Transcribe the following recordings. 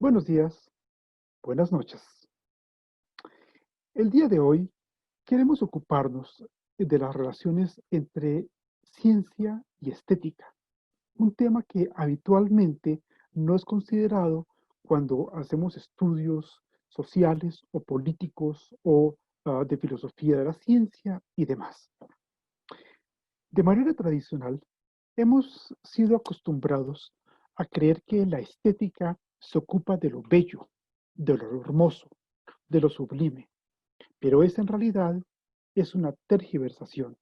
Buenos días, buenas noches. El día de hoy queremos ocuparnos de las relaciones entre ciencia y estética, un tema que habitualmente no es considerado cuando hacemos estudios sociales o políticos o de filosofía de la ciencia y demás. De manera tradicional, hemos sido acostumbrados a creer que la estética se ocupa de lo bello, de lo hermoso, de lo sublime, pero esa en realidad es una tergiversación.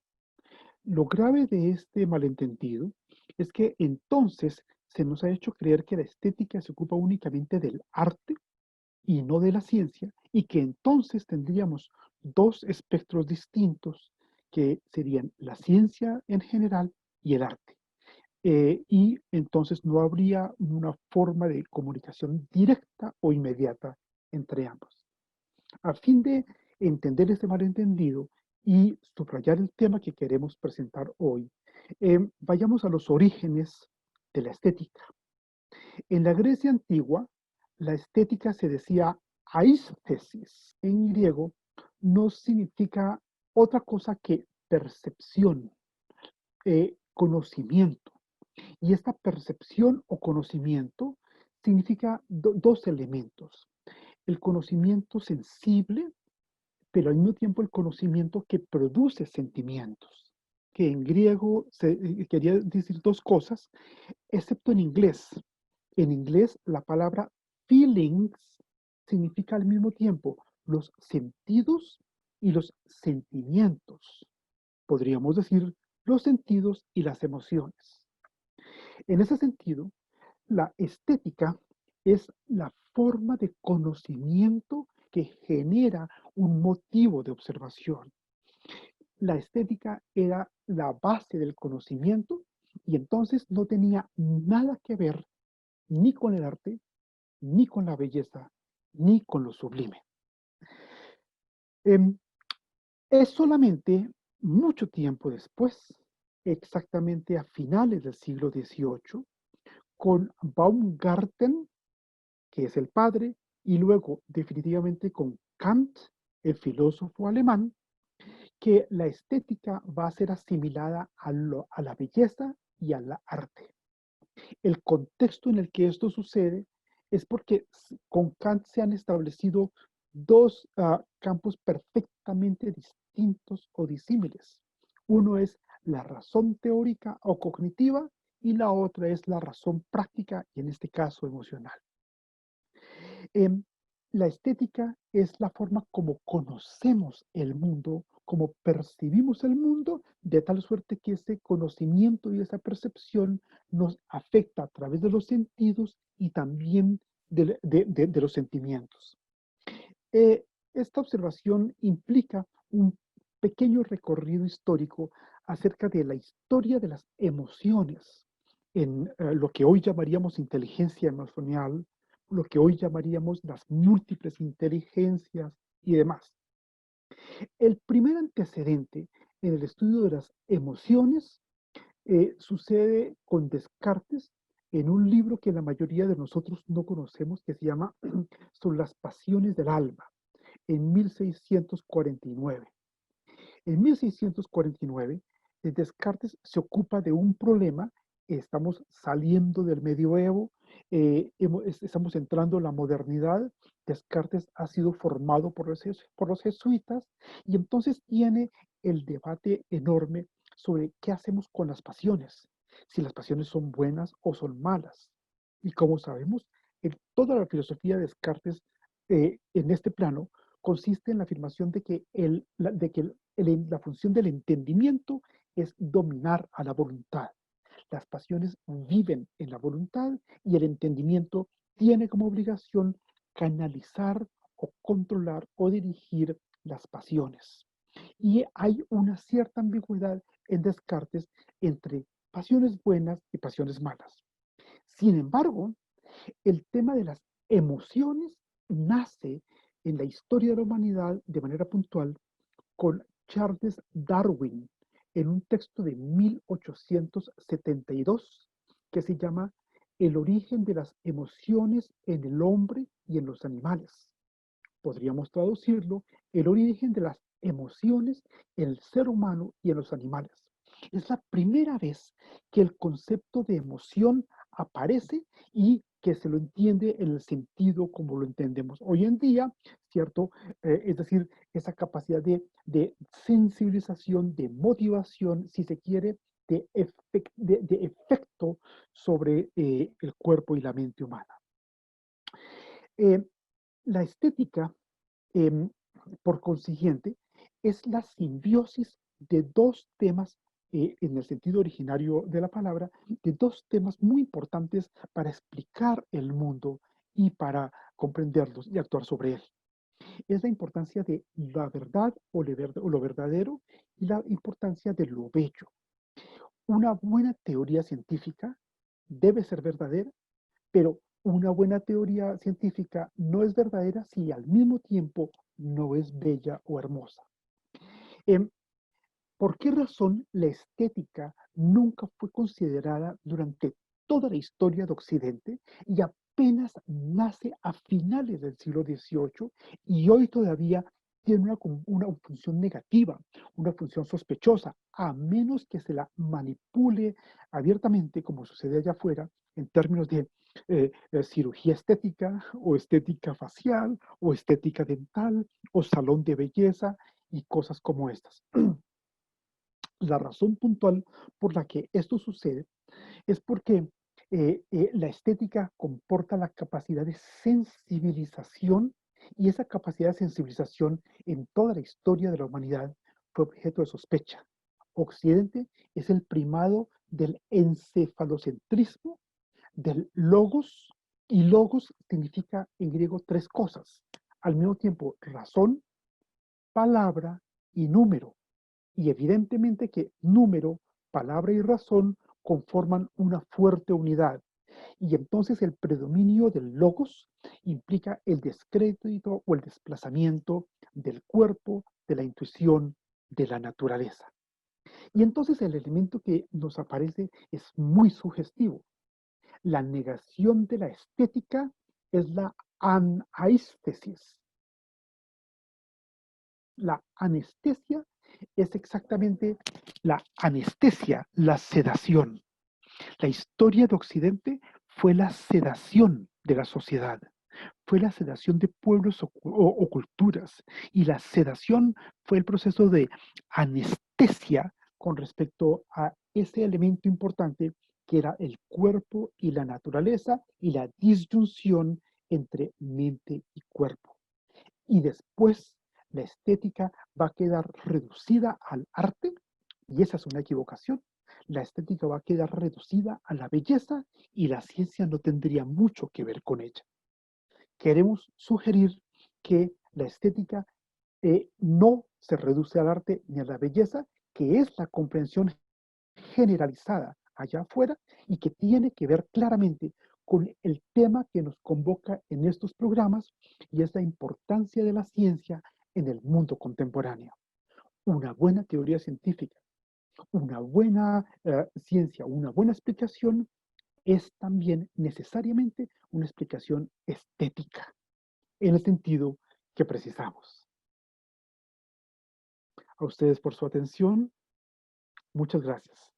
Lo grave de este malentendido es que entonces se nos ha hecho creer que la estética se ocupa únicamente del arte y no de la ciencia, y que entonces tendríamos dos espectros distintos que serían la ciencia en general y el arte. Y entonces no habría una forma de comunicación directa o inmediata entre ambos. A fin de entender este malentendido y subrayar el tema que queremos presentar hoy, vayamos a los orígenes de la estética. En la Grecia antigua, la estética se decía aesthesis. En griego no significa otra cosa que percepción, conocimiento. Y esta percepción o conocimiento significa dos elementos. El conocimiento sensible, pero al mismo tiempo el conocimiento que produce sentimientos, que en griego quería decir dos cosas, excepto en inglés. En inglés la palabra feelings significa al mismo tiempo los sentidos y los sentimientos. Podríamos decir los sentidos y las emociones. En ese sentido, la estética es la forma de conocimiento que genera un motivo de observación. La estética era la base del conocimiento y entonces no tenía nada que ver ni con el arte, ni con la belleza, ni con lo sublime. Em, es solamente mucho tiempo después, exactamente a finales del siglo XVIII, con Baumgarten, que es el padre, y luego definitivamente con Kant, el filósofo alemán, que la estética va a ser asimilada a la belleza y al arte. El contexto en el que esto sucede es porque con Kant se han establecido dos campos perfectamente distintos o disímiles. Uno es la razón teórica o cognitiva y la otra es la razón práctica y en este caso emocional. Em, la estética es la forma como conocemos el mundo, como percibimos el mundo, de tal suerte que ese conocimiento y esa percepción nos afecta a través de los sentidos y también de los sentimientos. Esta observación implica un pequeño recorrido histórico acerca de la historia de las emociones en lo que hoy llamaríamos inteligencia emocional, lo que hoy llamaríamos las múltiples inteligencias y demás. El primer antecedente en el estudio de las emociones sucede con Descartes en un libro que la mayoría de nosotros no conocemos, que se llama Sobre las pasiones del alma, en 1649. En 1649, Descartes se ocupa de un problema. Estamos saliendo del medioevo, estamos entrando en la modernidad. Descartes ha sido formado por los jesuitas y entonces tiene el debate enorme sobre qué hacemos con las pasiones, si las pasiones son buenas o son malas. Y como sabemos, toda la filosofía de Descartes en este plano consiste en la afirmación de que, la función del entendimiento es dominar a la voluntad. Las pasiones viven en la voluntad y el entendimiento tiene como obligación canalizar o controlar o dirigir las pasiones. Y hay una cierta ambigüedad en Descartes entre pasiones buenas y pasiones malas. Sin embargo, el tema de las emociones nace en la historia de la humanidad de manera puntual con Charles Darwin en un texto de 1872 que se llama el origen de las emociones en el hombre y en los animales. Podríamos traducirlo, el origen de las emociones en el ser humano y en los animales. Es la primera vez que el concepto de emoción aparece y que se lo entiende en el sentido como lo entendemos hoy en día, ¿cierto? Es decir, esa capacidad de sensibilización, de motivación, si se quiere, de efecto sobre el cuerpo y la mente humana. Eh, la estética, em, por consiguiente, es la simbiosis de dos temas, en el sentido originario de la palabra, de dos temas muy importantes para explicar el mundo y para comprenderlos y actuar sobre él. Es la importancia de la verdad o lo verdadero y la importancia de lo bello. Una buena teoría científica debe ser verdadera, pero una buena teoría científica no es verdadera si al mismo tiempo no es bella o hermosa. Em, ¿Por qué razón la estética nunca fue considerada durante toda la historia de Occidente y apenas nace a finales del siglo XVIII y hoy todavía tiene una función negativa, una función sospechosa, a menos que se la manipule abiertamente, como sucede allá afuera, en términos de cirugía estética o estética facial o estética dental o salón de belleza y cosas como estas? La razón puntual por la que esto sucede es porque la estética comporta la capacidad de sensibilización y esa capacidad de sensibilización en toda la historia de la humanidad fue objeto de sospecha. Occidente es el primado del encefalocentrismo, del logos, y logos significa en griego tres cosas, al mismo tiempo razón, palabra y número. Y evidentemente que número, palabra y razón conforman una fuerte unidad. Y entonces el predominio del logos implica el descrédito o el desplazamiento del cuerpo, de la intuición, de la naturaleza. Y entonces el elemento que nos aparece es muy sugestivo. La negación de la estética es la anaístesis. La anestesia es exactamente la anestesia, la sedación. La historia de Occidente fue la sedación de la sociedad, fue la sedación de pueblos o culturas, y la sedación fue el proceso de anestesia con respecto a ese elemento importante que era el cuerpo y la naturaleza y la disyunción entre mente y cuerpo. Y después la estética va a quedar reducida al arte, y esa es una equivocación. La estética va a quedar reducida a la belleza y la ciencia no tendría mucho que ver con ella. Queremos sugerir que la estética no se reduce al arte ni a la belleza, que es la comprensión generalizada allá afuera y que tiene que ver claramente con el tema que nos convoca en estos programas, y es la importancia de la ciencia en el mundo contemporáneo. Una buena teoría científica, una buena ciencia, una buena explicación es también necesariamente una explicación estética, en el sentido que precisamos. A ustedes por su atención. Muchas gracias.